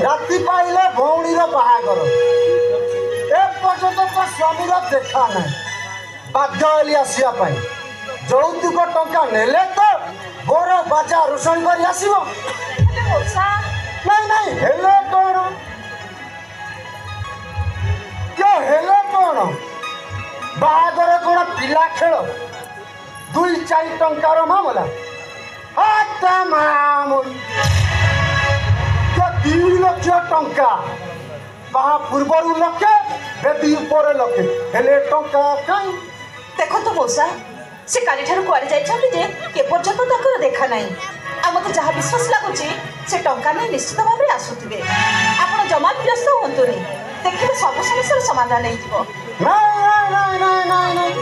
राति पाइले भौणीर बाहागर एपर्यंत तो स्वामीर देखा ना बाध्य हेली आसवा যৌতুক टंका नेले तो बोर बाजा रोषण कर आसो नहीं हेले कौन क्या हेले कौन बाहागर कौन पिला खेल 2-4 टंकार मामला क्या 2 लाख टंका बाहा पूर्वर लक्षे बेदी उपर लक्षे हेले टंका कहीं देखो तो मौसा से काली ठार कुआड़े जाइछन्ति जे के पर्यंत ताकर देखा नहीं आ मते जहा विश्वास लागुची से टंका नहीं निश्चित भाव में आसुथिबे आपण जमा व्यस्त होंतुनी देखिबे सब समस्या समाधान नै जिवो नहीं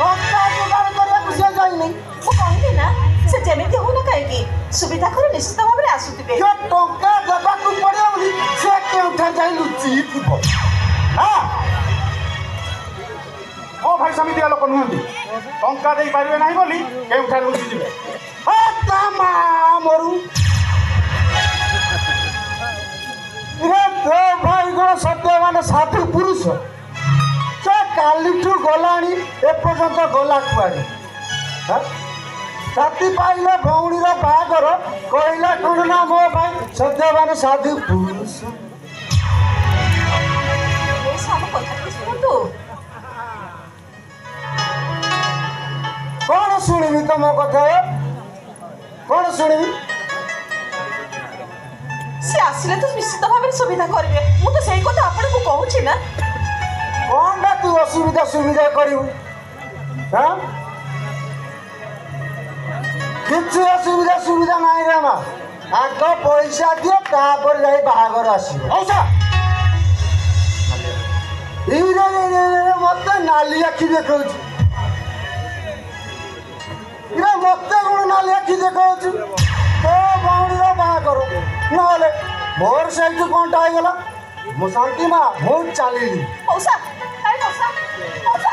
टंका जुगाड़ करे कुछ जाई नहीं मु कहली ना से जेमिति हो ना काहे सुविधा करे निश्चित भाव में आसुथिबे के टंका देबा को पड़े बोली से के उठा जाई लुची थिबो हां ओ भाई समिति लोक नुहंती टंका दे पारिबे नाही बोली केउठा लुचि जिवे मरु रे तो भाई गो सत्य माने साधु पुरुष से कालीठू गलाणी एपर्यंत गला कुआड़ी राति पाइले भौणीर बाहागर कहला कौन ना मो भाई सत्य माने साधु पुरुष सब कथा सुनतु कौन शुणिबी तुम कथा कौन शुणिबी से आसिले तो निश्चित भाव में सुविधा करिवे मु तो सेही कथा आपण को कहूची ना कौन बा तू असुविधा सुविधा करू हाँ किसी असुविधा सुविधा नहीं रे माँ आग पैसा दिए तापर जाई बाहागर आसिबो औसा मत नाली आखि देखौछ मत कौन नाली आखि देखौछ तो भौणीर बाहागर नहले मोर सहित कौनटा होगला मो शांति माँ मु चलिली मौसा अरे मौसा मौसा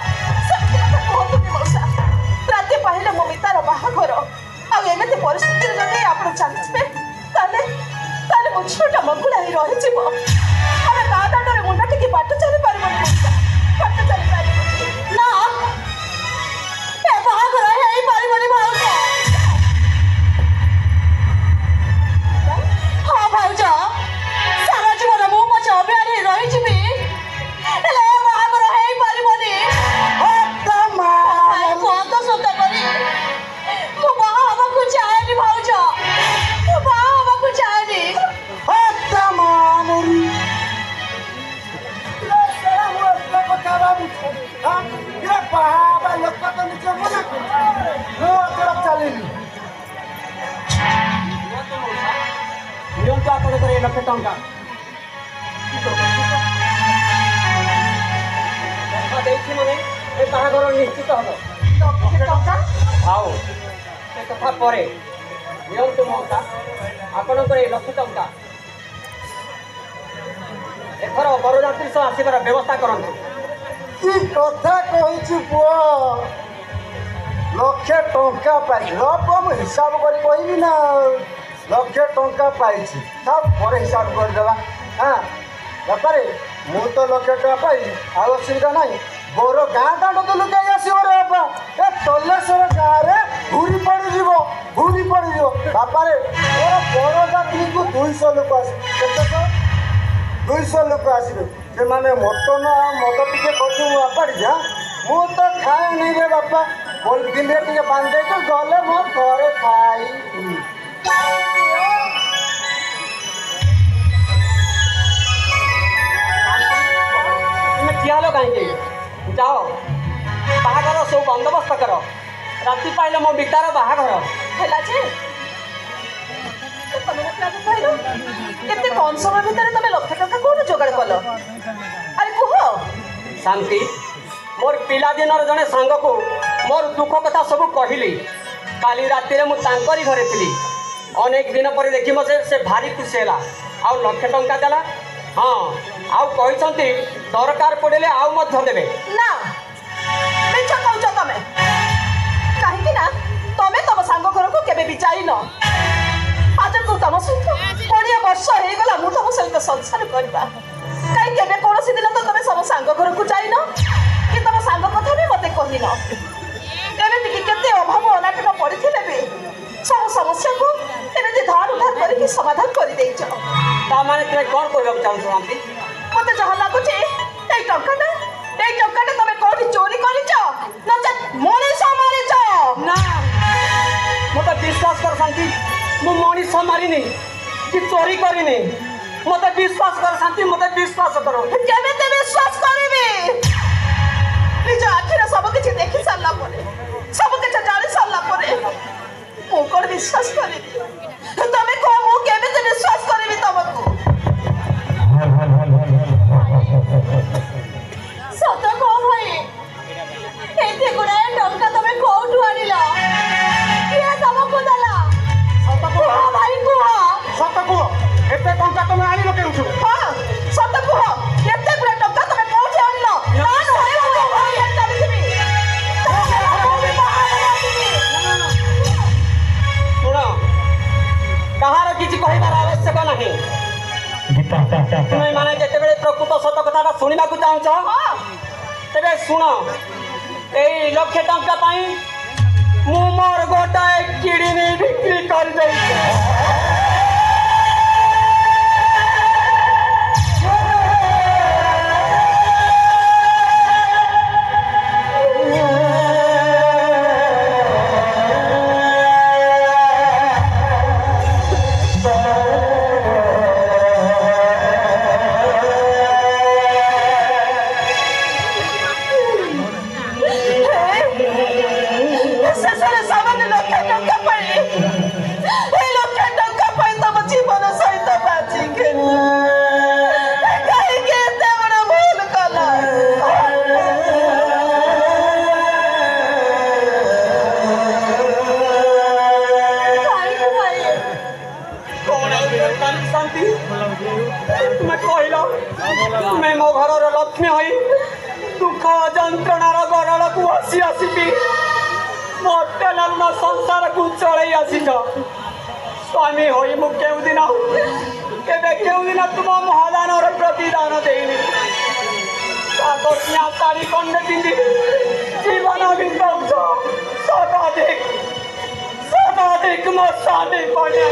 सब कथा कहतुनी मौसा राति पहिले मो मितार बाहागर आ एमते परिस्थिति जदि आपण चालिछबे ताले ताले मो छोटा मगुला ही रहि जिवो अरे दादाडरे मुंडा टिके बाट चली पारिबो मौसा बाट चली पारिबो ना ए बाहागर हेई पारिबोनी मौसा हां भाऊजा सारा जीवन मु मच अभियानी रहि जिबी हेले बाहागर हेई पारिबोनी भाई कोन तो सोता करी मु बाहा हबकु चाहेनी भाऊजा मु बाहा हबकु चाहेनी लक्ष टंका मैंने बाहागर निश्चित हम आओ से कथा पर मौसा आपणकर लक्ष टंका एथर बरजात्री सह आसबार व्यवस्था करंतु की कथा कहूँ पुओ लक्षे टंका पाई रकम हिसाब कर कहबी ना लक्षे टंका पाई सब पर हिसाब करदेवा हाँ बापारे मु तो लक्षे टंका पाई आ असुविधा ना बोर गाँ दांड तो लुकाई आसो रे बापा ए तलेश्वर गाँव में घूरी पड़ बापारे मोर बरजात्री को 200 लोक आस 200 लोक आसबे से माने मटन मद टिके कर बापाड़ी जा मु तो खाए नहीं रे बापा दिन टे बांधे तो गले मो घरे खाई कियालो कहीं जाओ बाहागर सब बंदोबस्त कर राति पाइले मो बिटार बाहागर हैला जे केते कम समय भितर तमे लक्ष टका कोन जोगाड़ कलो अरे कुह शांति मोर पिला दिनर जने सांग को मोर दुख कथा सब कहली काली राति मु तांकरी घरे थी अनेक दिन पर देखी मसे से भारी खुशी है आ लक्ष टंका देला हाँ आउ कहते दरकार पड़े आउ मध्य देवे ना मिछ कहूच तमे कहीं ना तमे तम सांग घर को केबे भी जाइन आज तू तम सहित 20 वर्ष हो गला मु तम सहित संसार करबा काई केबे कोनोसी दिन तो तमे सब सांग घर को जाइन कि तम सांग कथा भी मते कहिन एमे कि केते अभाव अनाटन पड़िथिले बे सब समस्या को एमे धार उधार करके समाधान कर देइछ ता माने तुम कौन कहबा चाहू शांति मते जहा लागुचे ए टंका तमे कोठी चोरी करिछ नचे मनीष मारिछ ना मत विश्वास कर शांति मु मनीष मारिनी कि चोरी करिनी मत विश्वास कर शांति मत विश्वास करो केमेते विश्वास करिबी निज आखिर सब किछि देखि सारला परे सब किछि जानि सारला परे मु कोन विश्वास करिबी तमे को मु केमेते विश्वास करिबी तमको सत को भाई एते गुडा टंका तमे कोठु आनिला किए तमको दला सत को भाई को सत को एते टंका तुम आनिलो केउठु हां सत को एते गुडा टंका तमे कोठु आनिला ना होय हो भाई चलिबी सुनो कहार किछि कहिबार आवश्यक नाही तुम्हें माने जेतेबेले प्रकृत सत कथाटा शुणिबाकू चाहूछ तेबे शुण एई लक्षे टंका पाई मु मोर गोटाए किडनी बिक्री कर देइछे तुम्हें मो घर लक्ष्मी हई दुख जंत्रणार गरल को आसी आसिकी मो टेलर संसार को चलई आसी स्वामी हई मु केउ दिन तुम महादान प्रतिदान देनी सातोटिया साड़ी कंडे पिंधि जीवन बिताउछ सदाधिक मो शादी पड़े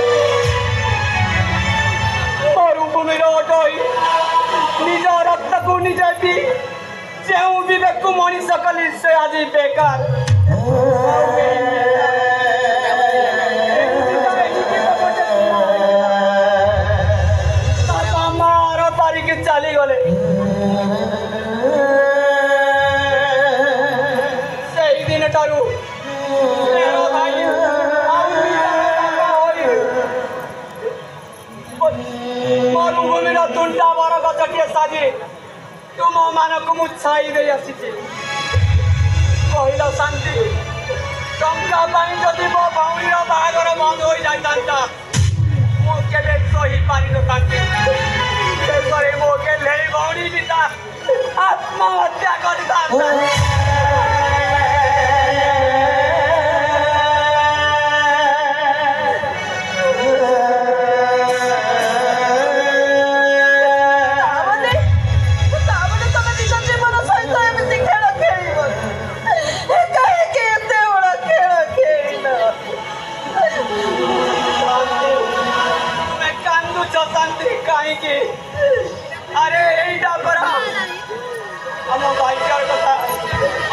मरुभूमि रोडई निज रक्त को निज पी जो विवेक को मनीष कली से आज बेकार मार तारिख चली गले से दिन ठारू मरुभूमिर तुंटा बर गछटिए साजी तुम मानक मु छाई दे आसी कहल शांति टंका पाई जदि मो भौणी बाहागर बंद हो जाता मुझे सही पारि नथांती शेषे मो गेले भौणी पिता आत्महत्या कर अरे एटा परा हम भाईचार कथा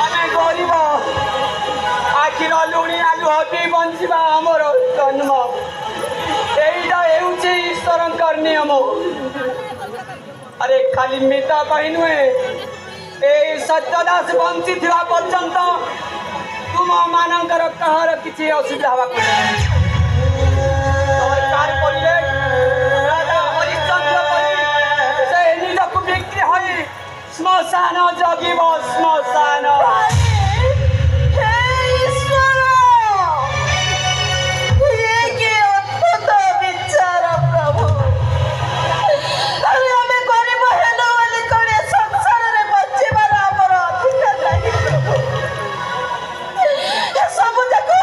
आमे गरीब आखिर लुणी आलू हटी बंचिबा हमर जन्म एटा हेउचे ईश्वरंकर नियम अरे खाली मिता पाई नुहे ए सत्यदास बंची थिबा पर्यंत तुम मानकर कहार किछि असुविधा हवा सरकार करले राजा हरिश्चंद्र श्मशान जगिब श्मशान सब देखो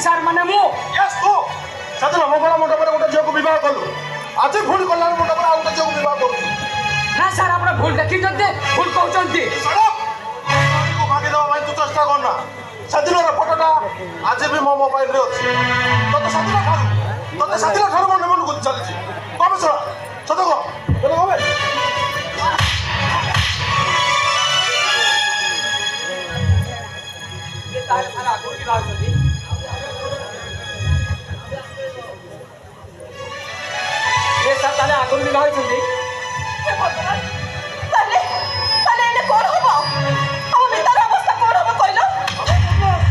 ସାର୍ ମାନେ ମୁଁ ୟେସ୍ ତୁ ସେଦିନ ମଙ୍ଗଳ ମଣ୍ଡପରେ ଗୋଟେ ଝିଅକୁ ବିବାହ କଲୁ ଆଜି ଭୁଲ କଲାର ମଣ୍ଡପରେ ଆଉ ଗୋଟେ ଝିଅକୁ ବିବାହ କରୁଛୁ ନା ସାର୍ ଆପଣ ଭୁଲ ଦେଖିଛନ୍ତି ଭୁଲ କହୁଛନ୍ତି ଭାଗିଦେବା ପାଇଁ ତୁ ଚେଷ୍ଟା କରନା ସେଦିନର ଫଟୋଟା ଆଜି ବି ମୋ ମୋବାଇଲରେ ଅଛି ତତେ ସେଦିନ ଠାରୁ ମୋ ମନକୁ ଚାଲିଛି କମ ଶୁଣ ସତ କହ ତାହେଲେ ସାର୍ ଆଗରୁ ବି ବାହାରୁଛନ୍ତି ସାର୍ ତାହେଲେ ଆଗରୁ ବି ବାହାରୁଛନ୍ତି ତାହେଲେ ଏଇନେ କଣ ହବ ଆମ ଭିତର ଅବସ୍ଥା କଣ ହବ କହିଲ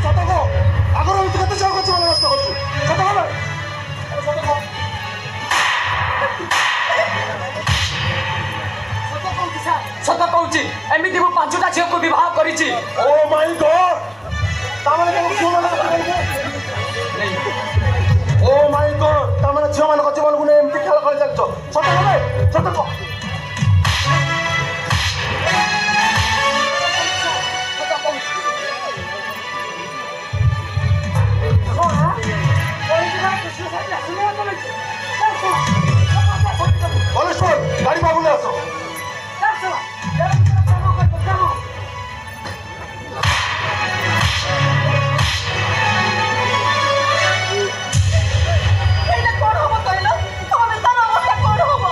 ସତ କହ ଆଗରୁ ଏମିତି କେତେ ଝିଅ ଗଛ ନଷ୍ଟ କରୁଛୁ ସତ କହ ସତ କହୁଛି ଏମିତି ମୁଁ 5ଟା ଝିଅକୁ ବିବାହ କରିଛି ଓ ମାଇ ଗଡ୍ ତାମାନେ ଓ ମାଇ ଗଡ୍ ତାମାନେ ଝିଅମାନଙ୍କ ଜୀବନକୁ ନେଇ ଏମିତି ଖେଳ ଖେଳି ଚାଲିଛ ସତ କହ ସତ କହ ଗାଡ଼ି ବାବୁଲେ ଆସ ଏଇନେ କଣ ହବ କହିଲ ଆମ ଭିତର ଅବସ୍ଥା କଣ ହବ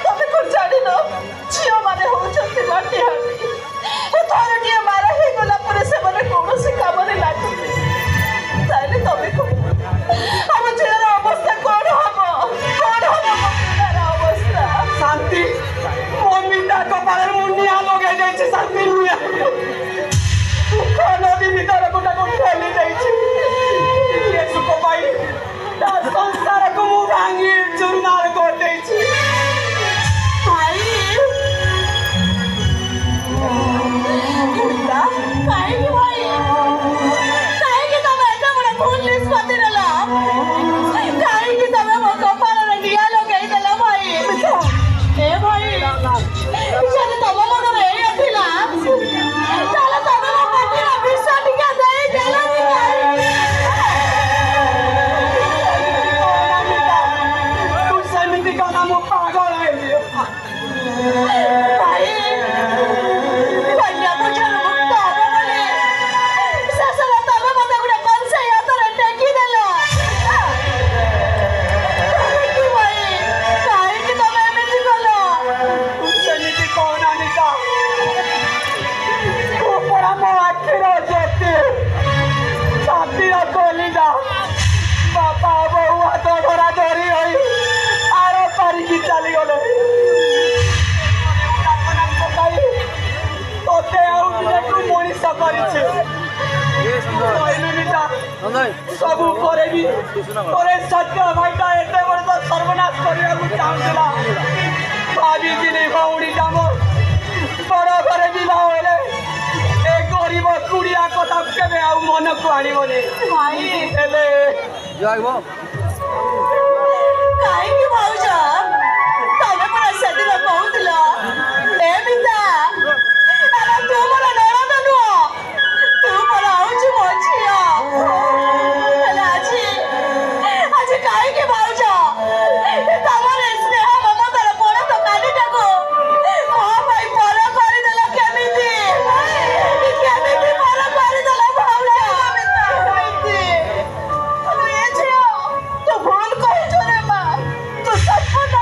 ତମେ କଣ ଜାଣିନ ଝିଅମାନେ ହଉଛନ୍ତି ମାଟିହାଣ୍ଡି ଥରଟିଏ ମାରା ହେଇଗଲା ପରେ ସେମାନେ କୌଣସି କାମରେ ଲାଗୁନି ତାହେଲେ ତମେ କୁହ ଆମ ଝିଅର ଅବସ୍ଥା କଣ ହବ ମୋ ପିଲାର ଅବସ୍ଥା ଶାନ୍ତି ମୋ ମିଠା କପାଳରେ ମୁଁ ନିଆଁ ଲଗାଇ ଦେଇଛି ଶାନ୍ତି ନିଆଁ ସୁଖ ନଦୀ ଭିତରକୁ ତାକୁ ଠେଲି ଦେଇଛି ଏ ସୁଖ ପାଇଁ ତା ସଂସାରକୁ ମୁଁ ଭାଙ୍ଗି ଚୁରମାର କରିଦେଇଛି କାହିଁକି ଭାଇ କାହିଁକି ତମେ ଏତେ ବଡ଼ ଭୁଲ ନିଷ୍ପତ୍ତି ନେଲ କାହିଁକି ତମେ ମୋ କପାଳରେ ନିଆଁ ଲଗେଇଦେଲ ଭାଇ ଏ ଭାଇ ଯଦି ତମ ମନରେ ଏଇଆ ଥିଲା ତାହେଲେ ତମେ ମୋ ପାଟିର ବିଷ ଟିକେ ଦେଇଦେଲନି ତୁ ସେମିତି କନା ମୁଁ ପାଗଳ ହେଇଯିବ ଭାଇ କନ୍ୟା ପଛରୁ ମୁକ୍ତ ହବ ବୋଲି ଶେଷରେ ତମେ ମତେ ଗୋଟେ କଂସେଇ ହାତରେ ଟେକିଦେଲ କାହିଁକି ଭାଇ କାହିଁକି ତମେ ଏମିତି କଲ ତୁ ସେମିତି କହନା ନିତା ତୁ ପରା ମୋ ଆଖିର ଜ୍ୟୋତି ଶାନ୍ତିର କଲିଜା ବାପା ବୋଉ ହାତ ଧରା ଧରି ହୋଇ ଆର ପାରିକି ଚାଲିଗଲେ ତତେ ଆଉ ଦିନକୁ ମଣିଷ କରିଛି ସବୁ ପରେ ବି ତୋରେ ସତ୍ୟ ଭାଇଟା ଏତେ ବଡ଼ ତ ସର୍ବନାଶ କରିବାକୁ ଚାହୁଁଥିଲା ଭାବିଥିଲି ଭଉଣୀଟା ମୋ ବଡ଼ ଘରେ ବିବାହ ହେଲେ ଏ ଗରିବ କୁଡ଼ିଆ କଥା କେବେ ଆଉ ମନକୁ ଆଣିବନି ଭାଇ ହେଲେ କାହିଁକି ଭାଉଜ ତମେ ପରା ସେଦିନ କହୁଥିଲ ଏମିତା ତୁ ମୋର ନଣନ୍ଦ ନୁହଁ ତୁ ମୋର ହଉଛି ମୋ ଝିଅ ହେଲେ ଆଜି କାହିଁକି ଭାଉଜ ତମର ସ୍ନେହ ମମତାର ବଡ଼ ଦୋକାନୀଟାକୁ ମୋ ପାଇଁ ପର କରିଦେଲ କେମିତି ପର କରିଦେଲ ଭାଉଜ କେମିତି ଏ ଝିଅ ତୁ ଭୁଲ କହିଛୁ ରେ ମା ତୁ ସତ୍ପଟା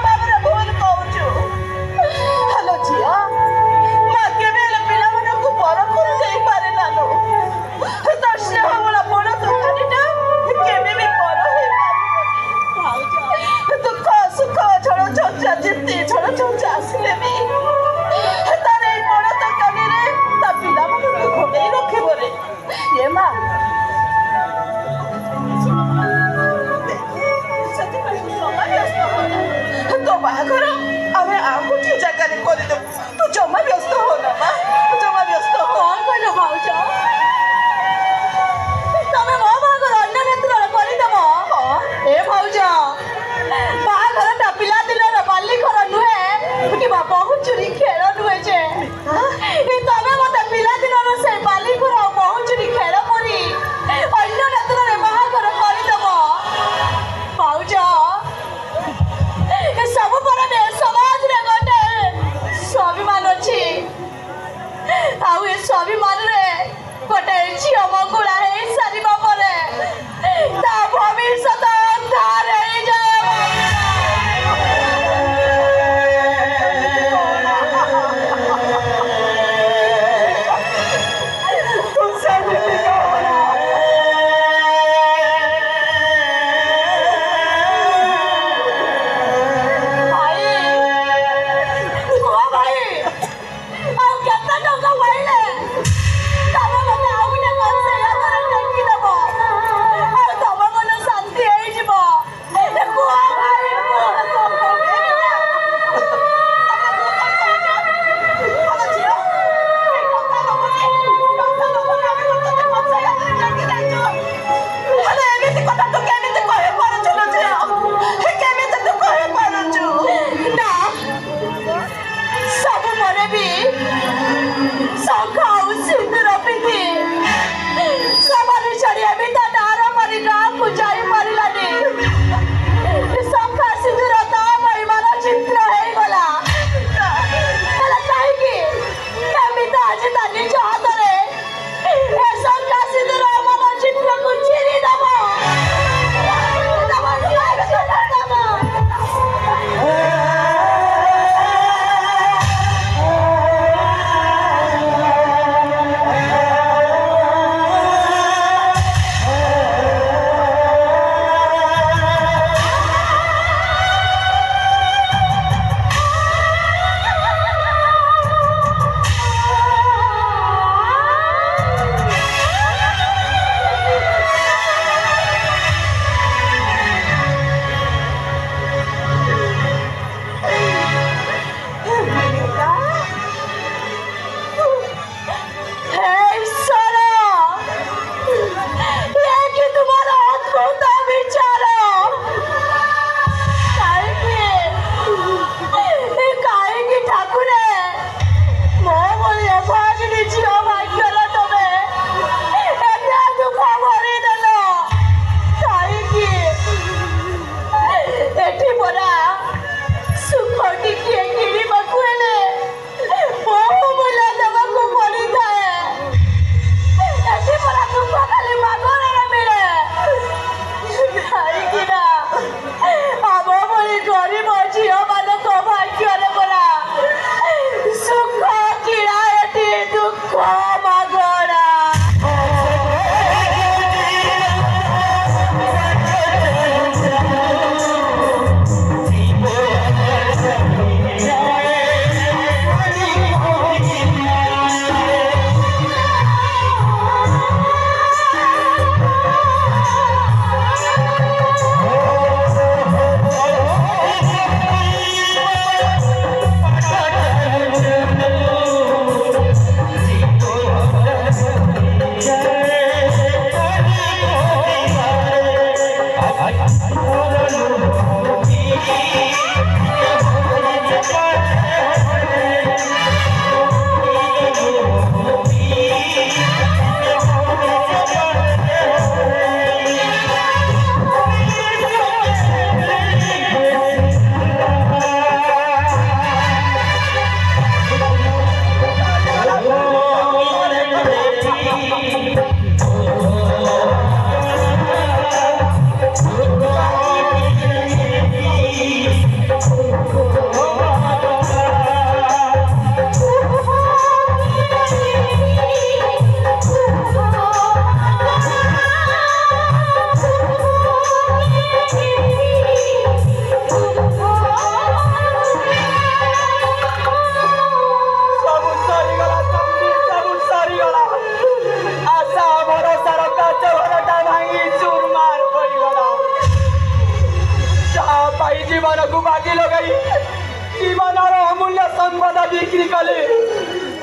संपद बिक्री कली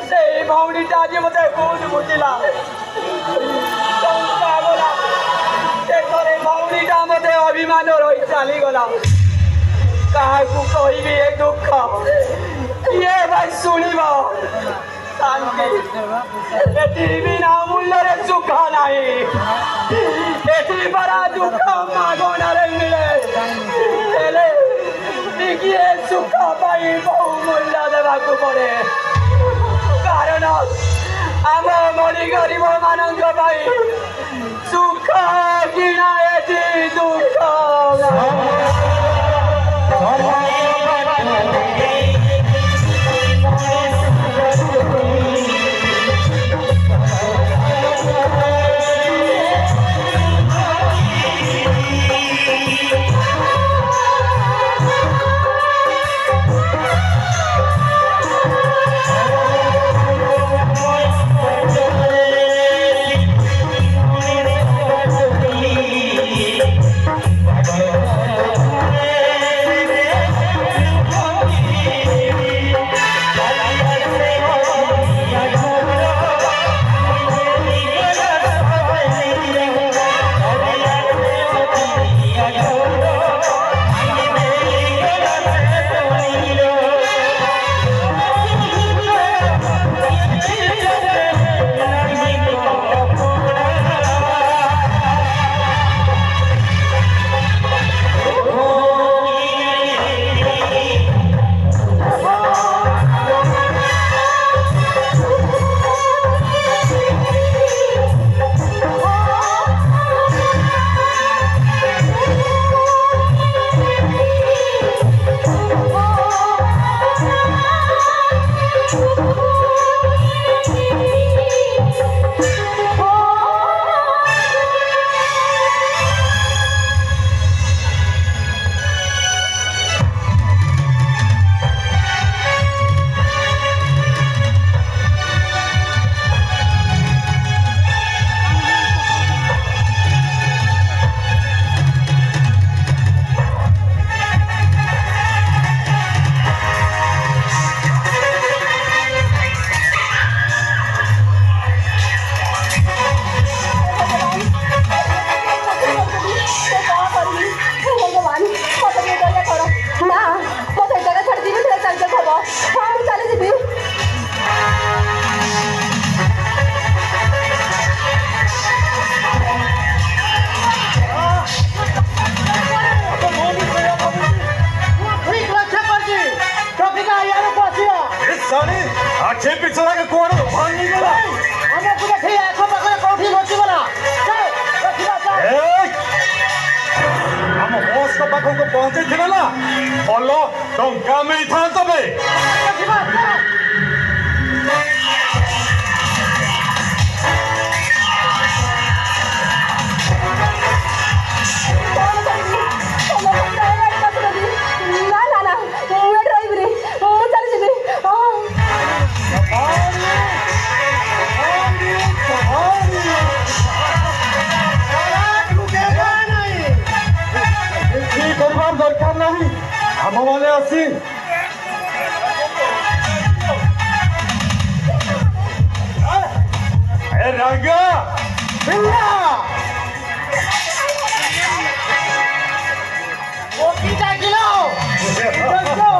से भौणीटा आज मते बहुत बुझिला भौणीटा मते अभिमान रही चली गला काहाकू कहबी ए दुख ये भाई शुणव शांति एटी बिना मूल्य सुख नाही एटी बड़ा दुख मागणार मिले हेले टिकिए सुख पाई बहु मूल्य देवाकू पड़े कारण आम मरी गरीब मानक सुख किणा एटी दुख आखे पिछड़ा के कोण भान नहीं गला हमें पूरे थे आंखों पकड़े कोठी नोची वाला चल रखिला चल हम होश को पाखो को पहुंचे थे ना बोलो टंका मिली था तबे रखिला चल दरकार नहीं हम माने आसी ए रंगा बिल्ला वो पीछा किलो दोस्तों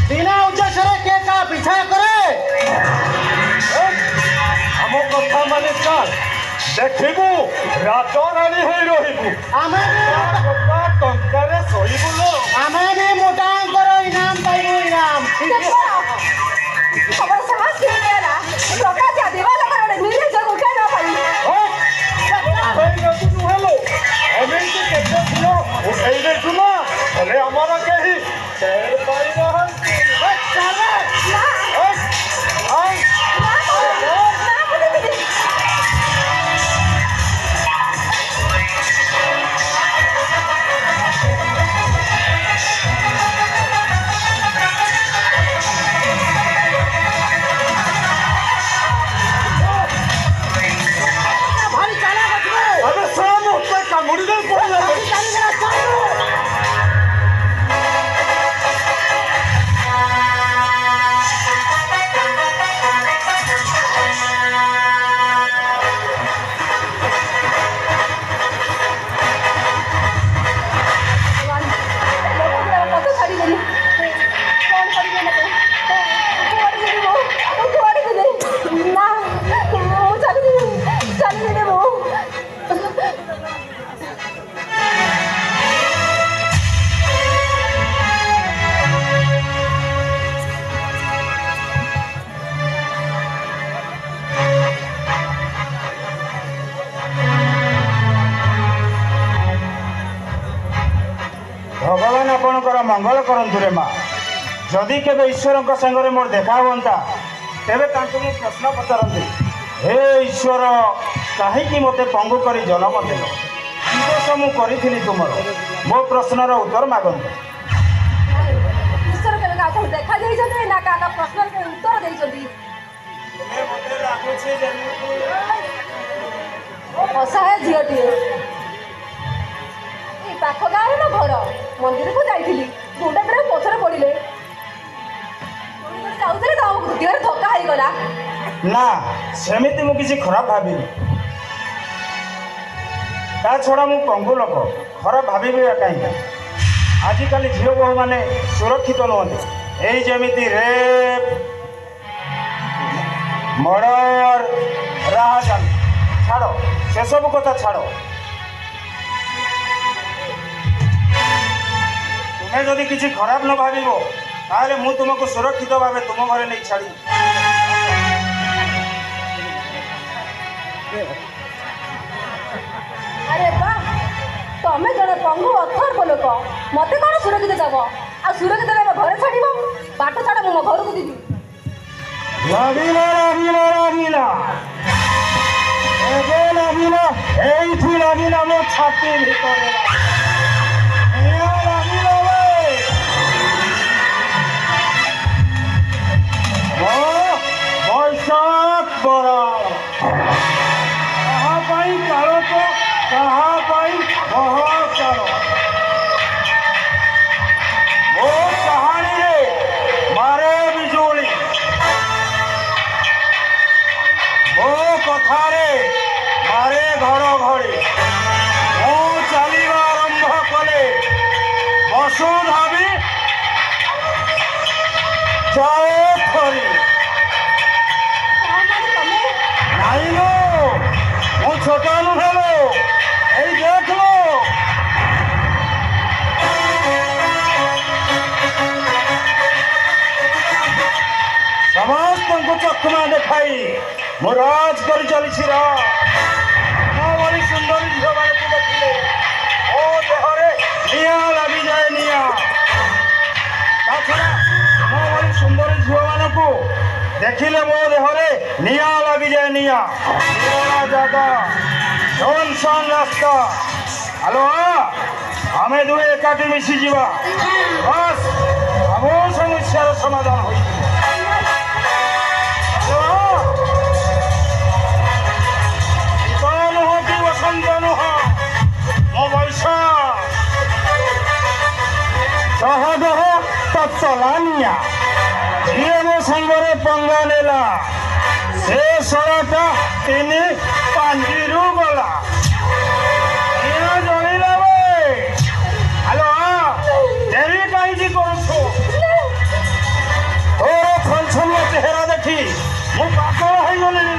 बिना उज्जसरे के का पीछा करे हम कथा माने चल देखिबू रातो रानी होई रहिबू आमे टंकारे सहीबू लो आमे भी मोटा करो इनाम पाइबू इनाम खबर समझ के मेरा लोका जा दीवाला करने नीले जग उठे ना पाई भाई ना तू हेलो हमें के केते दियो ओ सही रे सुना अरे हमारा के ही शेर पाई ना हम चल ना आई ना मुझे मंगल करंतु रे माँ जदि केवे ईश्वर संगे मोर देखा हुआ तेरे प्रश्न पचारती हे ईश्वर कहीं मत पंगु कर जन्म देल कि दोष मुझी तुमर मो प्रश्नर उत्तर मागंतु ईश्वर केवे काको देखा जाइछथि ना काका प्रश्न के उत्तर देइछथि असहाय झीटीए पाख गाँव ना घर मंदिर को जाइली गुंडा तेरे पछरे पड़े जाऊे देहर धक्का होगला ना सेमिति मु किसी खराब भाविनी ता छड़ा मु पंगु लोक खराब भावी कहीं आजिकल झील बहु मैंने सुरक्षित नुहति यही जमीती रेप मर्डर राहजान छाड़ से सब कथा छाड़ तुम्हें जदि किसी खराब न भाव ताहले मु तुमको सुरक्षित भाव तुम घर नहीं छाड़ी अरे बा तमें जड़े पंगु अथर्व लोक मत कौन सुरक्षित दब आ सुरक्षित देव घर छाड़ बाट छाड़ मो घर को दीदी लागिला लागिला लागिला एगे लागिला एइठी लागिला मो छाती भितरे एया लागिला वे बैशाख बड़ा कहाँ पाई कारो तो कहाँ पाई बहुत कारो वो कहानी रे मारे बिजुली वो कथारे मारे घर घड़ी मु चलवा आरंभ कले बसु धाबी जाए थरी नहीं लो मु छोटा नुहे लो यही देख लो समस्त को चकमा देखाई मो राज कर चली भारी सुंदर झील मान को देखिले ओ देहरे निया लगी जाए निया छड़ा मो भारी सुंदर झील मान को देखिले मो देहरे निया लगी जाए निया जगह सुनसान रास्ता हेलो आमे दुए एकाठी मिसी जीवा बस आम समस्यार समाधान हो बसंत नुह मो बैसा सहदह तत्सलानिया जी मो संगे पंगा नेला से सरटा तीन पांजी गला जणिला वे हेलो देवी कहीं करो तोर फलछनिया चेहरा देखी मु पागल हो गली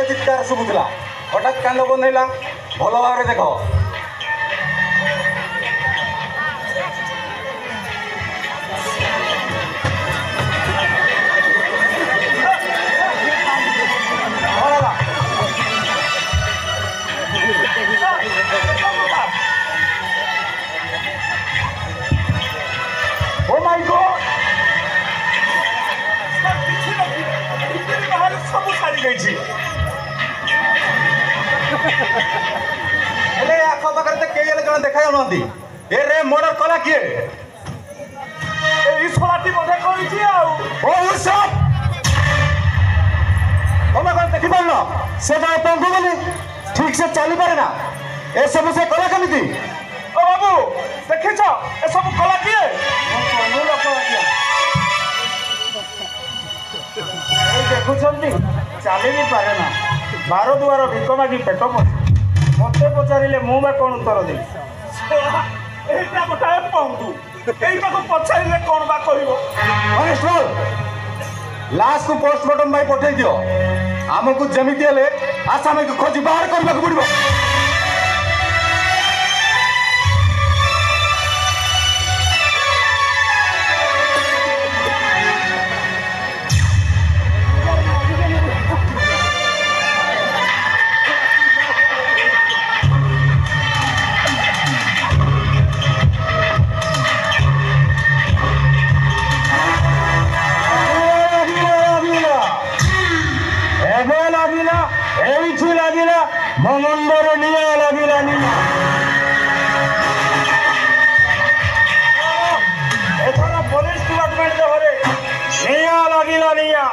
चित्कार शुभुला हठात कांड बंधेला भल भाव देख ओ माय गॉड सब सारी गई आख पाखे तो कई जन देखा जाऊँ ए रे मर्डर कला किए ईश्वराटी बोधे करी तुम कौन देखी पार से जब पंखु बोली ठीक से चली पारे ना ए सब से कला कमी ओ बाबू देखिछ ए सब कला किए देखुंट चली भी पारे ना बार दुआर भिक मागी पेट पशु मत पचारे मुझे कौन उत्तर देवी एटा गोटाए पंगु एटा को पचारे कौन बा कहबो कनेस्टेबल लाश को पोस्टमार्टम भाई पठे दियो आमको जमीती हेले आसामी को खोजी बाहर करने को पड़ो मंगंदर निया लगिला निया एथर पुलिस डिपार्टमेंट घरे निया लगिला निया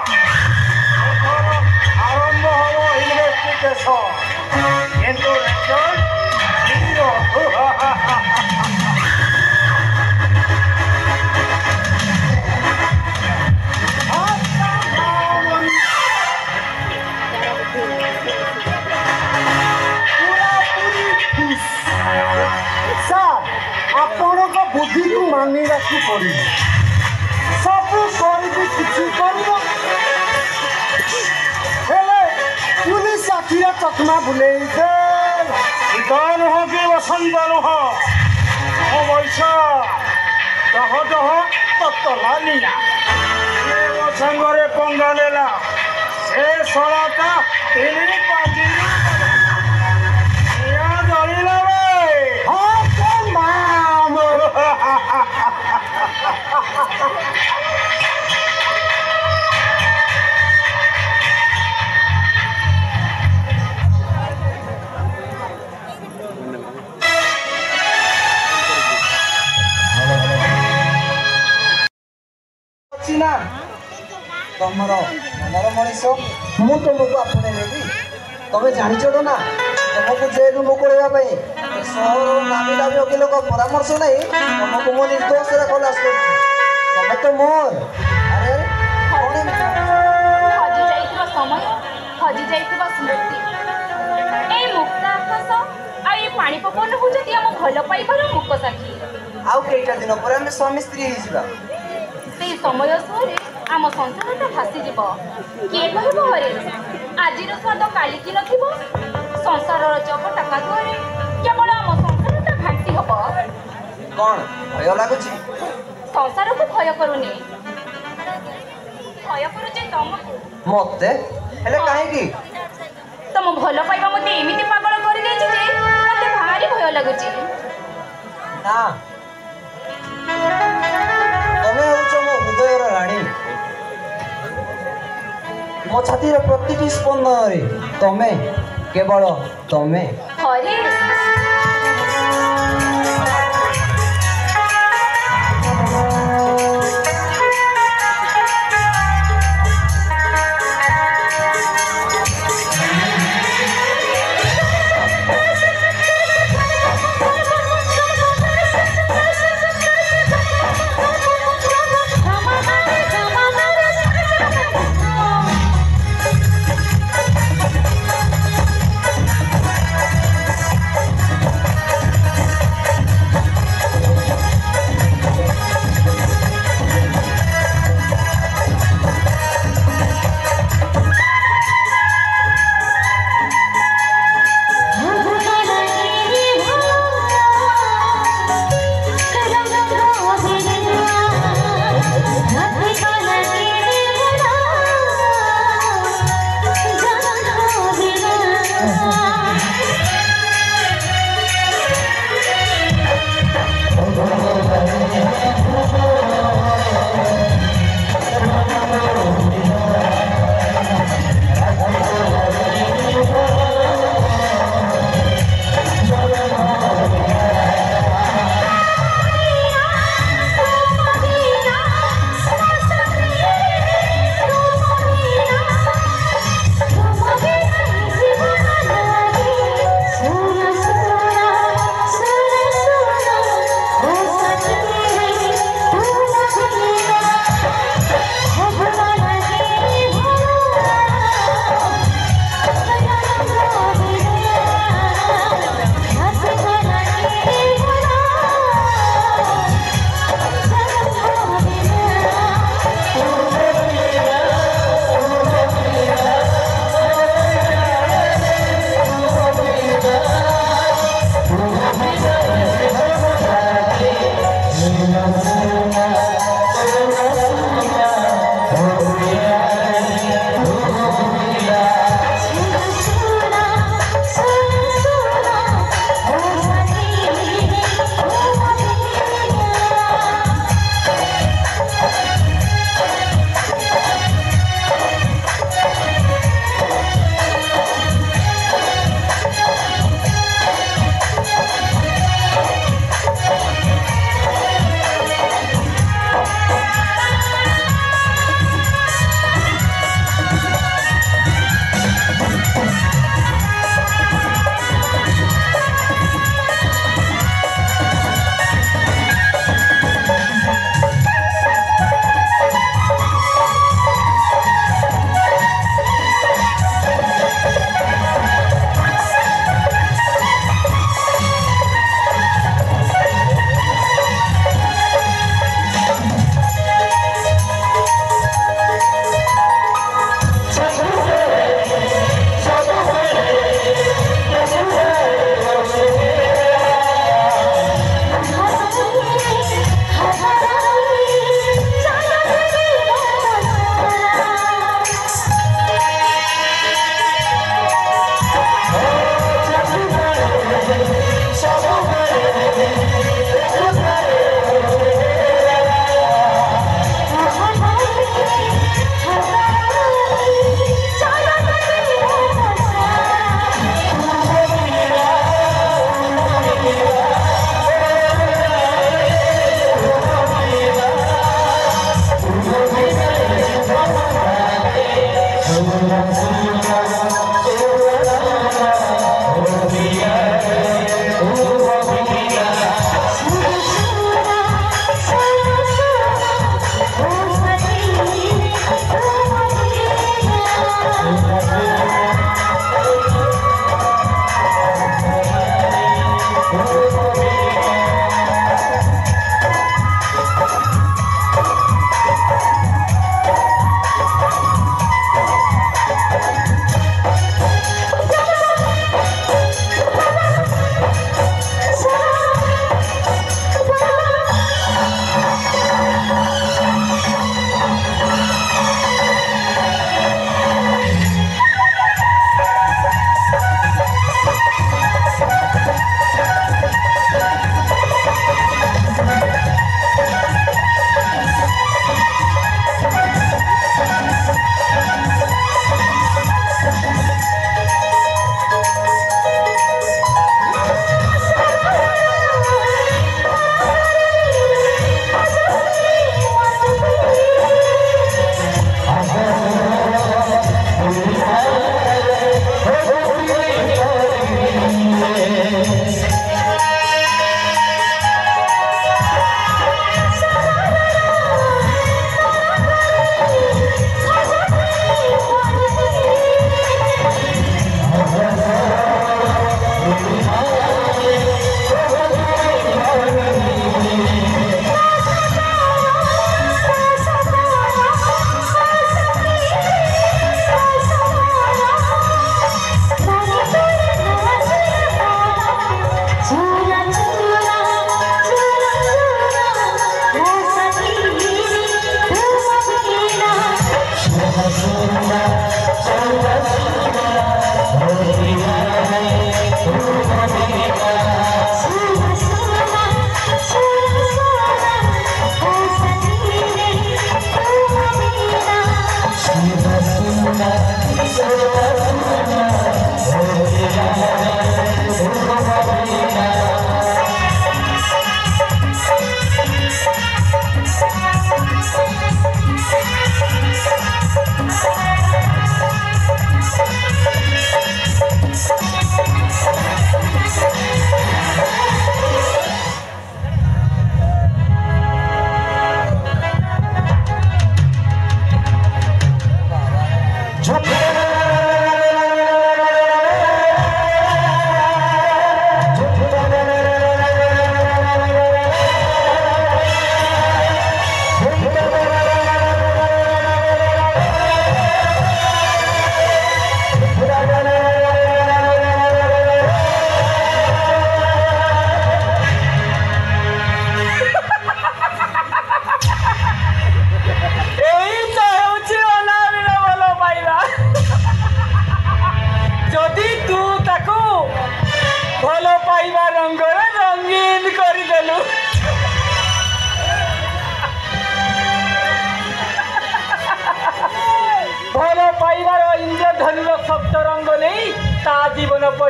आरंभ हम इन्वेस्टिगेशन किंतु रिजल्ट जीरो बुद्धि को मानी रखी पड़ी सब पुलिस आखिर चकमा बुले नुह कि बसंत नुह मो बैसा डह डह ततला निया संगरे पंगा नेला से सलाटा तीन पाँच जलिला तमर मनर मनीष मु तुमको आपणे नेबी तमें जानिच ना तुमको जेल मुकुड़ाई सहर नामी दामी वकिल परामर्श नहीं तुमको मो निर्दोष खलास कर तमें तो मोर अरे हजि जाइथिबा स्मृति ए मुक्त आकाश आ ए पानी पवन होजती हम भल पाइबार मुक्त साक्षी आउ केटा दिन पर हम स्वामी स्त्री ही जिबा से समय सुरे आम संसारटा भासी जीव किए कहब हरे आज स्वाद काली की नथिबो संसार चकटा कादुआरे केवल आम संसारटा घाटी हब कौन भय लागुची संसार को भय करूनी भय करूचे तुमको मते हेले काहे की तुम भल पाइबा मते एमिति पागल कर देछि जे मते भारी भय लागुची ना तमे होचो मो हृदय राणी मो छातीर प्रतिटी स्पंदन रे तमे केवल तमे हरे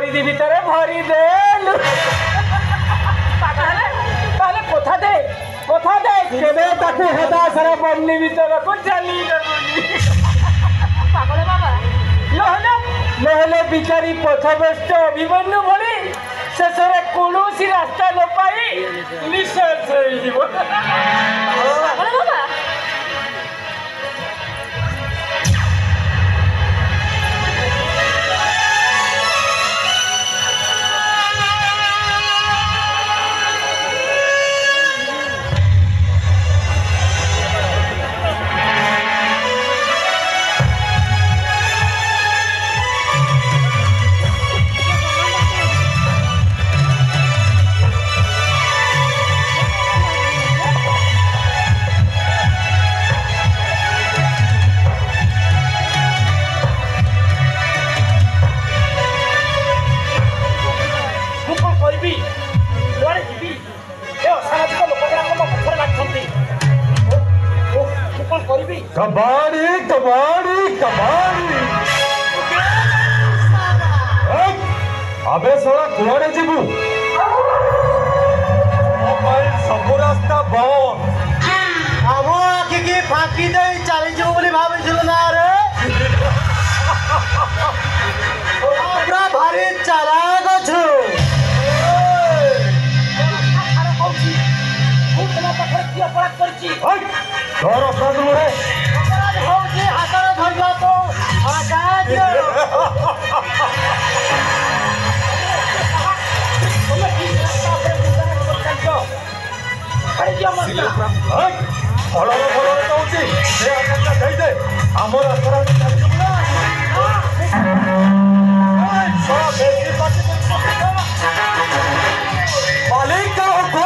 परिधि भितर भरी देलु ताले कोथा दे केबे ताकू हेदा सारा बन्नी भितर को चली देबुनी पागल बाबा नहले बिचारी पथभ्रष्ट अभिमन्यु भली शेषरे कौनसी रास्ता न पाई निशेष पागल बाबा कबाड़ी कबाड़ी कबाड़ी अबे साला कुआड़े जीवु सब रास्ता बंद आम आखि की फाँकी दे चली जाऊ बोली भाविलु ना रे पूरा भारी चालाक अछु तोर अपराध नुहे हाथ धरिया तो फलर फलर कौची से आकाशा दे आम रास्ता मालिक का हुक्म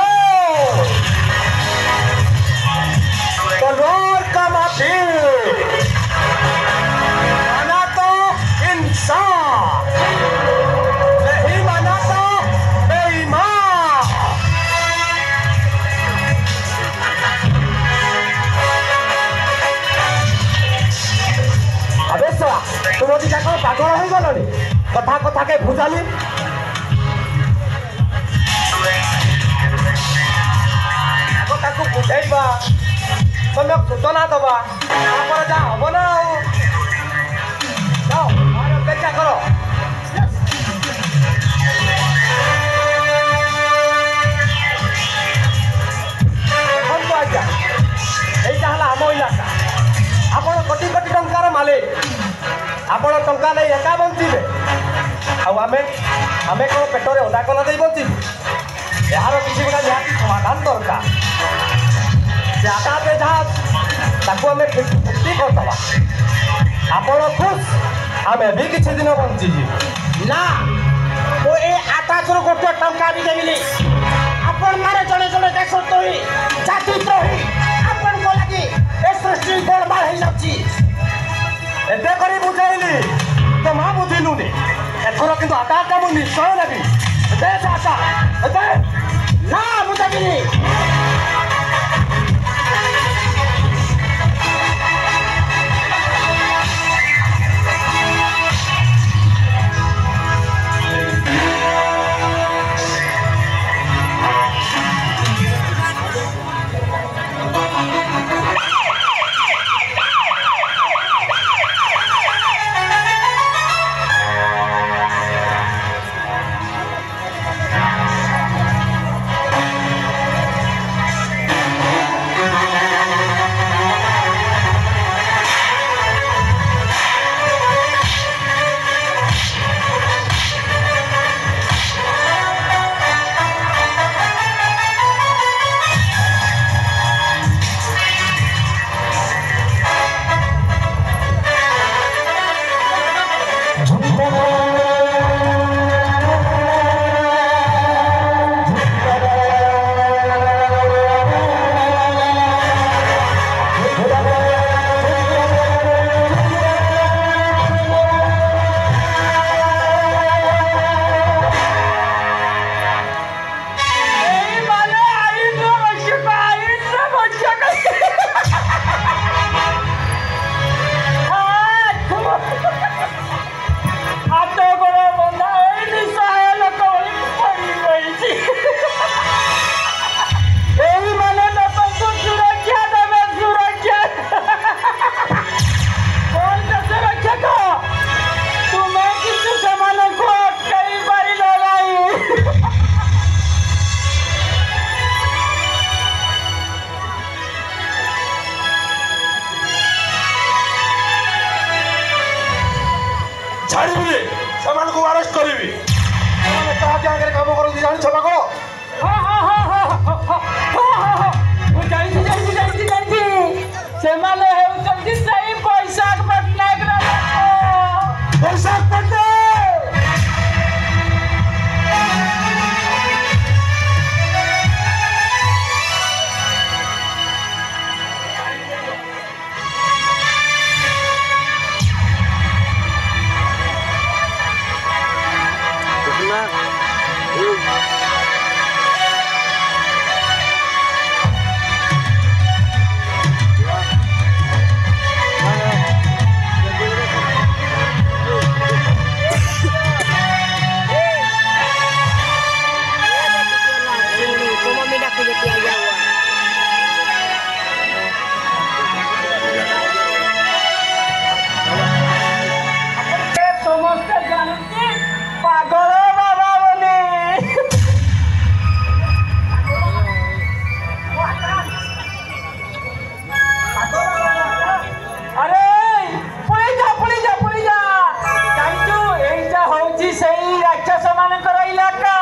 तलवार का माफी माना तो इंसान नहीं माना तो बेईमान अबे साला तुम दिखा कौन पागल हो गलनी कथा कथा के भुजाली ताकू बुझाइबा तुम सूचना दबा तापर जा हम ना जाओ और अपेक्षा करो देखो आज्ञा এইটা হল आम इलाका आपण कोटी कोटी टंकार मालिक आपण टंका नहीं एका बंचिबे आमे कौन पेटरे ओदा कला दे बंचिबे यार किसी गोटा निहाती समाधान दरकार जाताते जहाज ताकू आमे मुक्ति करदबा आपण खुश आमे भी किसी दिन बंचिजी ना वो ए आकाशर गोटे टंका भी देविली आपण मारे जड़े जड़े देशद्रोही जातिद्रोही आपण को लगी ए सृष्टि गोलमाल हो जाची एते करी बुझाइली तो मां बुझिलुनी एथरो किंतु आकाश मु निश्चय नेबी दे आशा दे ना मुझे ଛାଡ଼ିବିନି ସେମାନଙ୍କୁ ଆରେଷ୍ଟ କରିବି ସେମାନେ କାହାକି ଆଗରେ କାମ କରନ୍ତି ଜାଣିଛ ପାଗଳ ମୁଁ ଜାଣିଛି ସେମାନେ ହେଉଛନ୍ତି ସେଇ ବୈଶାଖ ପଟ୍ଟନାୟକର ବୈଶାଖ ପଟ୍ଟନାୟକ ସମସ୍ତେ ଜାଣନ୍ତି ପାଗଳ ବାବା ବୋଲି ଆରେ ପଳେଇ ଯା ଜାଣିଛୁ ଏଇଟା ହଉଛି ସେଇ ରାକ୍ଷସ ମାନଙ୍କର ଇଲାକା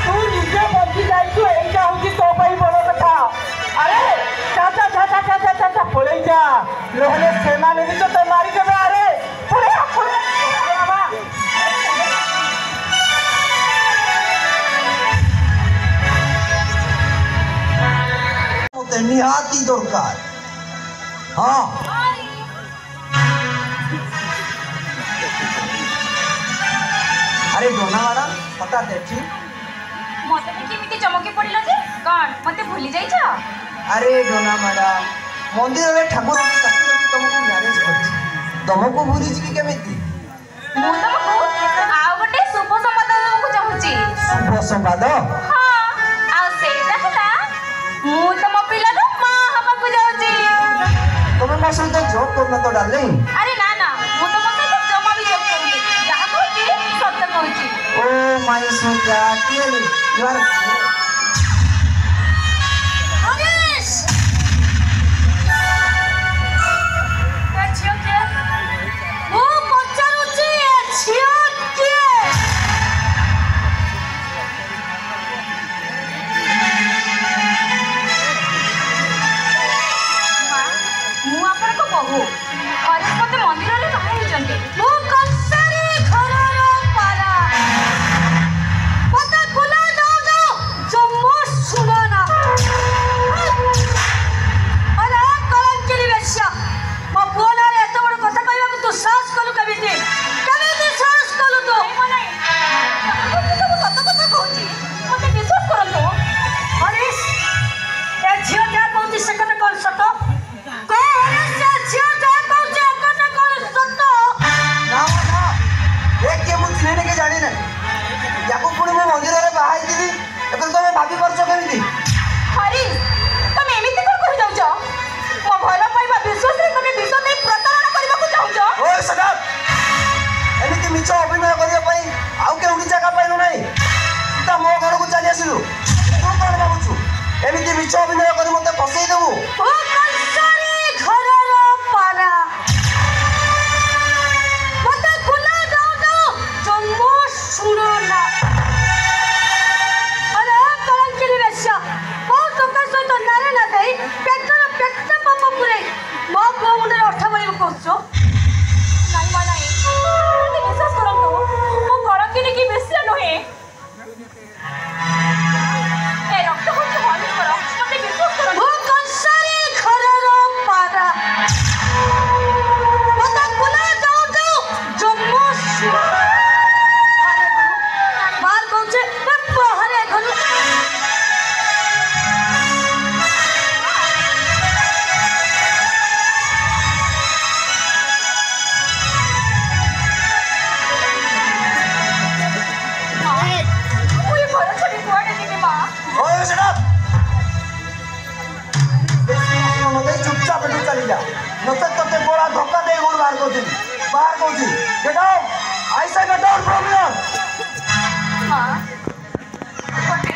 ତୁ ନିଜେ ବଞ୍ଚି ଯାଇଛୁ ଏଇଟା ହଉଛି ତୋ ପାଇଁ ବଡ କଥା ଆରେ ପଳେଇ ଯା ନହେଲେ ସେମାନେ ବି ତୋତେ ମାରିଦେବେ ଆରେ ମତେ ନିହାତି ଦରକାର ହଁ ଆରେ ଡୋନା ମ୍ୟାଡାମ ହଠାତ୍ ଏଠି ମତେ ବି କେମିତି ଚମକି ପଡିଲ ଯେ କଣ ମତେ ଭୁଲି ଯାଇଛ ଆରେ ଡୋନା ମ୍ୟାଡାମ ମନ୍ଦିରରେ ଠାକୁରଙ୍କୁ ଡାକି ଡାକି ତମକୁ ମ୍ୟାରେଜ କରିଛି ତମକୁ ଭୁଲିଯିବି କେମିତି ମୁଁ ତମକୁ ଆଉ ଗୋଟେ ଶୁଭ ସମ୍ବାଦ ଦେବାକୁ ଚାହୁଁଛି ଶୁଭ ସମ୍ବାଦ ହଁ ଆଉ ସେଇଟା ହେଲା ମୁଁ ତମ ପିଲାର ମା ହବାକୁ ଯାଉଛି ତମେ ମୋ ସହିତ ଜବ୍ କରୁନ ତ ଡାର୍ଲିଂ ଆରେ ନା ମୁଁ ତମ ସହିତ ଜମା ବି ଜବ୍ କରୁନି ଯାହା କହୁଛି ସତ୍ୟ କହୁଛି ଓ ମାଇ ସୋଜା କ୍ଲିୟରଲି ୟୁ ଆର୍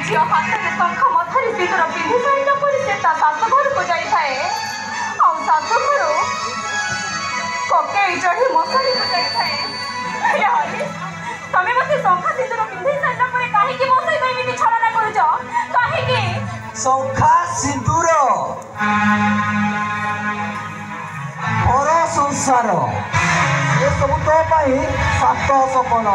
ଝିଅ ହାତରେ ଶଙ୍ଖ ମଥାରେ ସିନ୍ଦୁର ପିନ୍ଧି ସାରିଲା ପରେ ସେ ତା ଶାଶୁଘରକୁ ଯାଇଥାଏ। ଆଉ ଶାଶୁଘରୁ କକେଇ ଚଢ଼ି ମୋ ଶଙ୍ଖା ସିନ୍ଦୁର ଘର ସଂସାର ଏସବୁ ତୋ ପାଇଁ ସାତ ସପନ।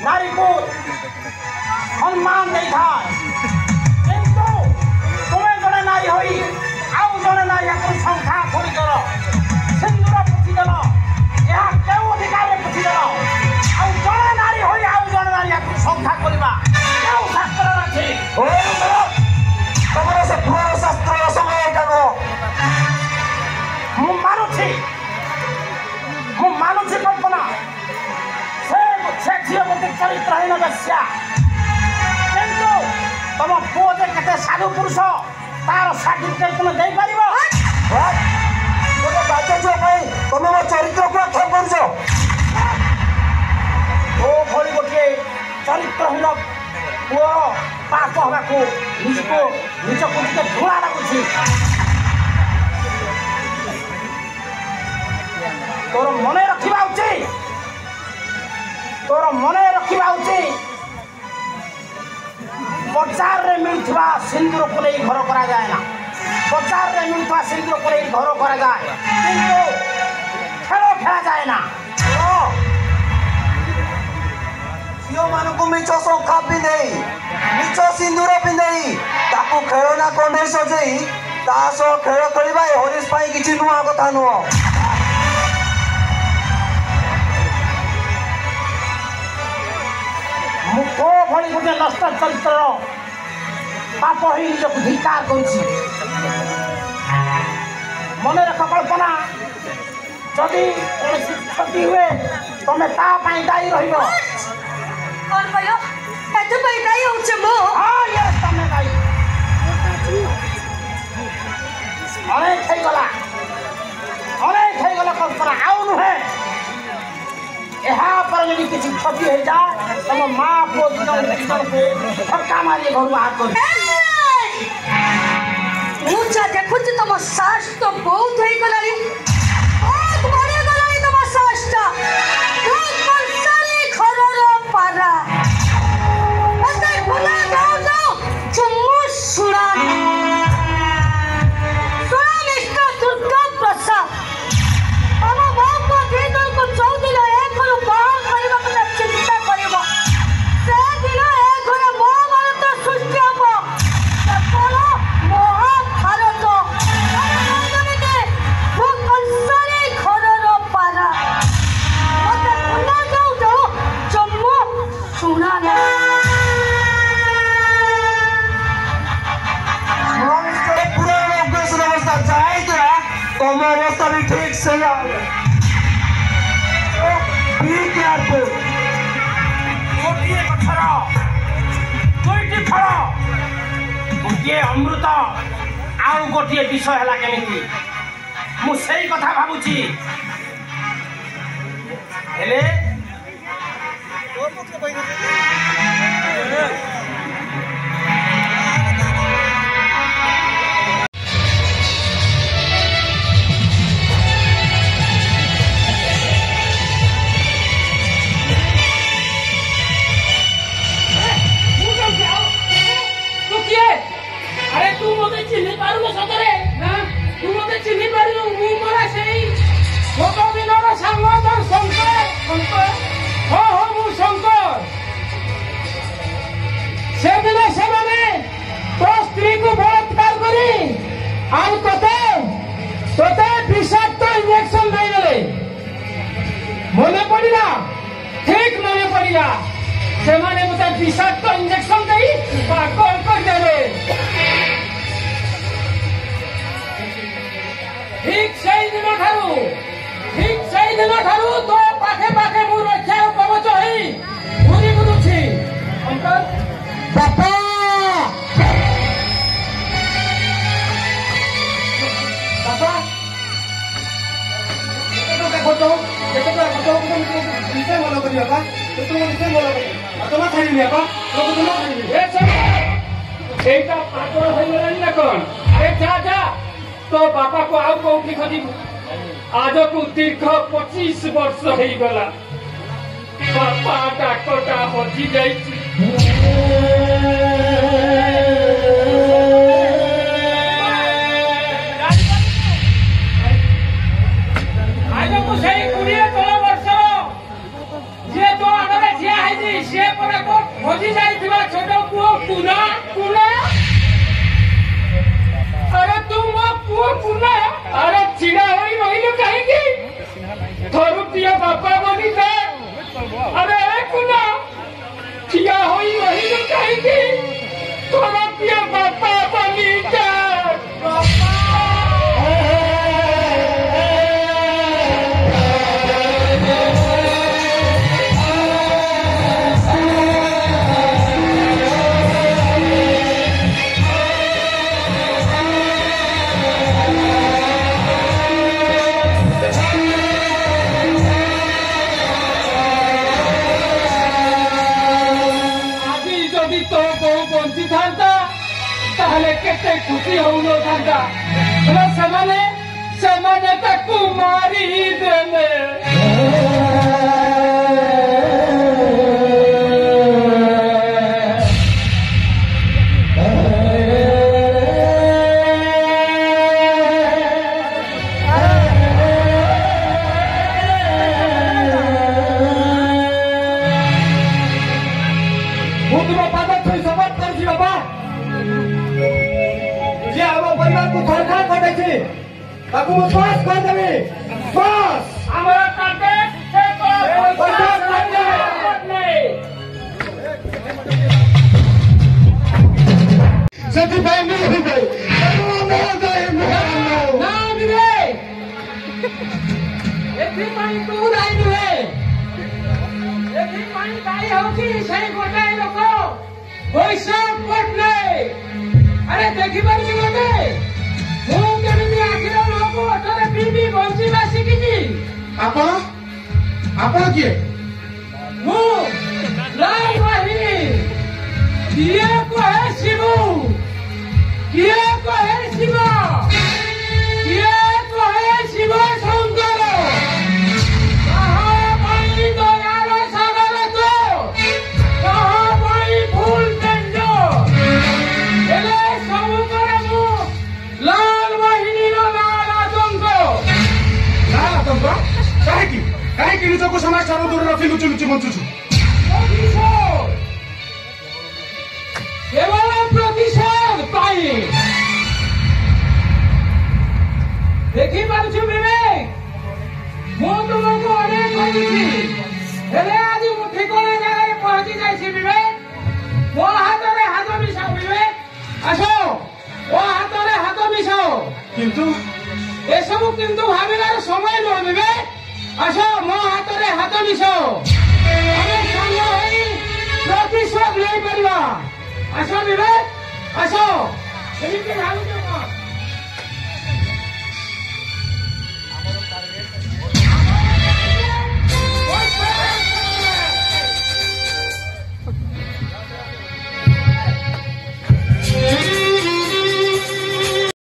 नारी को सम्मान नहीं था किंतु तुम्हें जड़े नारी होई आउ जड़े नारी को संख्या थोड़ी करो सिंदूर पुछी देलो यह केउ अधिकार रे पुछी देलो आउ जड़े नारी होई आउ जड़े नारी को संख्या करबा केउ शास्त्र अछि ओ तमरे से पुराण शास्त्र समय कागो मु मानुछि कल्पना चरित्रहीन बेश्या किंतु तुम पुओ जे केते साधु पुरुष तार सर्टिफिकेट तुम दे पारिबो तोरे बाजे जो भाई तुम मो चरित्र को आख्या करछो ओ भली गोटे चरित्रहीन पुओ पाप हवा को निजको धुला लागुछि तोर मने रखिबा उचित तोर मने रखा उचित बजार रे मिलुवा सिंदूर को नहीं घर करा जाए ना बजार रे मिलुवा सिंदूर को नहीं घर करा जाए किंतु खेल खेला जाए ना झील मान को मिछ शंखा पिंधे मिछ सिंदूर पिंधे ताकू खेलना कंधे सजे खेल खेलवा हरीश किसी नुआ कथा नुह मुखो भली गोटे नष्ट चरित्र पाप ही निजक धिकार करुछि मन रख कल्पना जदि कौन क्षति हुए तुम्हें ता दायी रहिबो कौन कहियो एतु दायी होउछे मो हां ये तमे दायी ले जा तुम माँ को धक्का मारिए घर बाहर कर मुझे देखुच तुम सास तो बहुत हो गलानी बहुत बड़े गलानी तुम सास टा बहुत कंसारी खरर पारा मते भुला जाओ चुम्मु सुना मिस्टर दुर्गा प्रसाद हम बाप को भीतर को 14 दिन एक घर बाहर करबा के चिंता करबो से दिन एक घर मो भारत सृष्टि हबो सफल महाभारत अरे वो कंसारी खरर पारा मते भुला जाओ चुम्मु सुना ना तुम अवस्था भी ठीक से गोटे कथर दुईटी फल गोटे अमृत आउ गोटे विषय है केमी मुझे कथा भावुची हेले अरे तू मते चिन्हि पारु सतरे हां तू मते चिन्हि पारु मु मोरा सेई छोटो दिनर सांग तोर शंकर हो मु शंकर से दिन से माने तो स्त्री को बलात्कार करी आउ तोते विषाक्त इंजेक्शन दे गले मने पड़िला ठीक मने पड़िला से माने मते विषाक्त इंजेक्शन देई पागल कर देले ठीक सही दिन ठारू तो पाखे पाखे मु रक्षा कवच हई घूरी बुलुछि अंकल बापा बापा केते निसे बोलो करी बापा तो निसे बोलो करी तुम खाई बापा तुम खाई ए सब एटा पागल होई गलानी ना कोन अरे जा तो बापा को आउ कौटी खजिबू आज को दीर्घ 25 वर्ष हो गला बापा डाकटा हजि जाइछि आज को सही 20 वर्ष जे तो आगे जे आइछि से पर को हजि जाइथिबा छोट पुओ कुना अरे तुम पुओ कुना अरे चिड़ा होई रहिलो काहेकि थोरु पिया बापा बनी से अरे कुना चिड़ा होई रहिलो काहेकि थोरु पिया बापा बनी से केते खुशी होउनो थांता समाने ताकू मारी देले ताकू पास कर देबे पास हमरा काटे से को पास नहीं सती भाई नहीं हो गई ना दिले एथि पानी तू राई दुए एथि पानी गाई होची सही गोटाए लोक पैसा पट नहीं अरे देखि परछि गोटे मु केमिति आखिर लोक अटरे बीबी बंसी बासी किछि आपण किए मु शिव किए कहे शिव शंकर कहाँ पाई दयार सागर तो कहाँ पाई फूल पेंज हेले सबु करे मु लाल वाहिनी रो लाल आतंक କାହିଁକି ନିଜକୁ ସମାଜ ଠାରୁ ଦୂର ରଖି ଲୁଚି ଲୁଚି ବଞ୍ଚୁଛୁ କେବଳ ପ୍ରତିଶୋଧ ପାଇଁ ଦେଖିପାରୁଛୁ ବିବେକ ମୁଁ ତୁମକୁ ଅନେକ କହିଛି ହେଲେ ଆଜି ମୁଁ ଠିକଣା ଜାଗାରେ ପହଞ୍ଚି ଯାଇଛି ବିବେକ ମୋ ହାତରେ ହାତ ମିଶାଅ ବିବେକ ଆସ ମୋ ହାତରେ ହାତ ମିଶାଅ କିନ୍ତୁ ଏସବୁ କିନ୍ତୁ ଭାବିବାର ସମୟ ନୁହଁ ବିବେକ ଆସ ମୋ ହାତରେ ହାତ ମିଶାଅ ଆମେ ସାଙ୍ଗ ହୋଇ ପ୍ରତିଶୋଧ ନେଇପାରିବା ଆସ ବିବେକ ଆସ ଏମିତି ଭାବୁଛ କଣ